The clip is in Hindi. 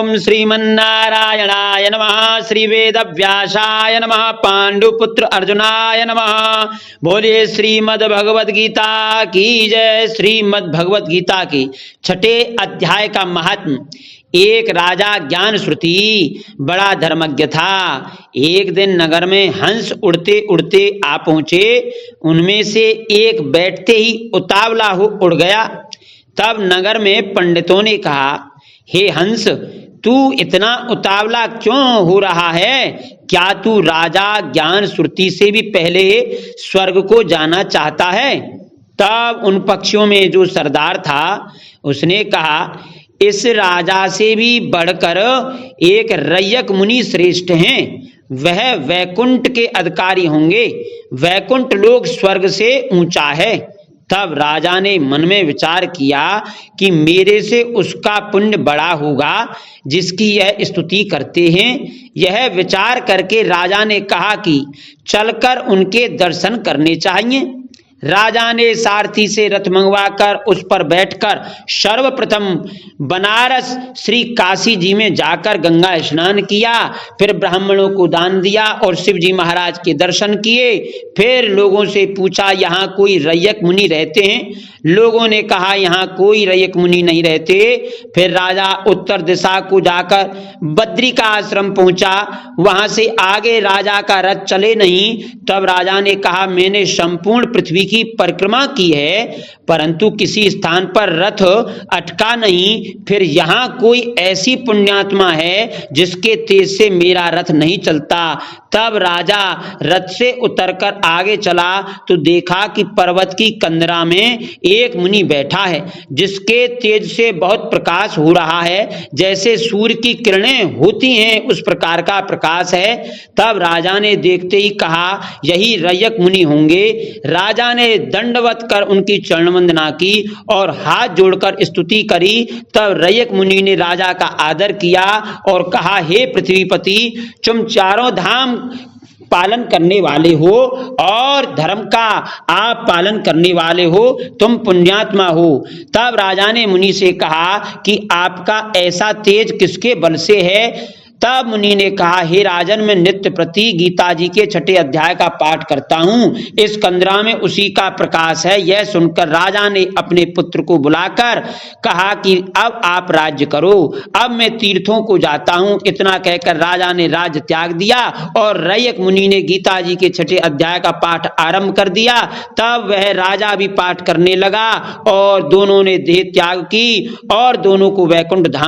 ओम श्रीमन्नारायणाय नमः। श्री वेदव्यासाय नमः। पांडुपुत्र अर्जुनाय नमः। बोलिए श्रीमद् भगवद गीता की जय। श्रीमद् भगवद गीता की छठे अध्याय का महात्म। एक राजा ज्ञान श्रुति बड़ा धर्मज्ञ था। एक दिन नगर में हंस उड़ते उड़ते आ पहुंचे। उनमें से एक बैठते ही उतावला हो उड़ गया। तब नगर में पंडितों ने कहा, हे हंस, तू इतना उतावला क्यों हो रहा है? क्या तू राजा ज्ञान श्रुति से भी पहले स्वर्ग को जाना चाहता है? तब उन पक्षियों में जो सरदार था उसने कहा, इस राजा से भी बढ़कर एक रय्यक मुनि श्रेष्ठ हैं। वह वैकुंठ के अधिकारी होंगे। वैकुंठ लोक स्वर्ग से ऊंचा है। तब राजा ने मन में विचार किया कि मेरे से उसका पुण्य बड़ा होगा जिसकी यह स्तुति करते हैं। यह विचार करके राजा ने कहा कि चलकर उनके दर्शन करने चाहिए। राजा ने सारथी से रथ मंगवाकर उस पर बैठकर सर्वप्रथम बनारस श्री काशी जी में जाकर गंगा स्नान किया। फिर ब्राह्मणों को दान दिया और शिव जी महाराज के दर्शन किए। फिर लोगों से पूछा, यहाँ कोई रय्यक मुनि रहते हैं? लोगों ने कहा, यहाँ कोई रय्यक मुनि नहीं रहते। फिर राजा उत्तर दिशा को जाकर बद्री का आश्रम पहुंचा। वहां से आगे राजा का रथ चले नहीं। तब राजा ने कहा, मैंने संपूर्ण पृथ्वी की परिक्रमा की है परंतु किसी स्थान पर रथ अटका नहीं। फिर यहाँ कोई ऐसी पुण्यात्मा है जिसके तेज से मेरा रथ नहीं चलता। तब राजा रथ से उतरकर आगे चला तो देखा कि पर्वत की कंदरा में एक मुनि बैठा है जिसके तेज से बहुत प्रकाश हो रहा है, जैसे सूर्य की किरणें होती हैं उस प्रकार का प्रकाश है। तब राजा ने देखते ही कहा, यही रय्यक मुनि होंगे। राजा ने दंडवत कर उनकी चरण वंदना की और हाथ जोड़कर स्तुति करी। तब रय्यक मुनि ने राजा का आदर किया और कहा, हे पृथ्वीपति, तुम चारों धाम पालन करने वाले हो और धर्म का आप पालन करने वाले हो, तुम पुण्यात्मा हो। तब राजा ने मुनि से कहा कि आपका ऐसा तेज किसके बल से है? तब मुनि ने कहा, हे राजन, मैं नित्य प्रति गीता जी के छठे अध्याय का पाठ करता हूँ। इस कंदरा में उसी का प्रकाश है। यह सुनकर राजा ने अपने पुत्र को बुलाकर कहा कि अब आप राज्य करो, अब मैं तीर्थों को जाता हूँ। इतना कहकर राजा ने राज्य त्याग दिया और रय्यक मुनि ने गीता जी के छठे अध्याय का पाठ आरंभ कर दिया। तब वह राजा भी पाठ करने लगा और दोनों ने देह त्याग की और दोनों को वैकुंठ धाम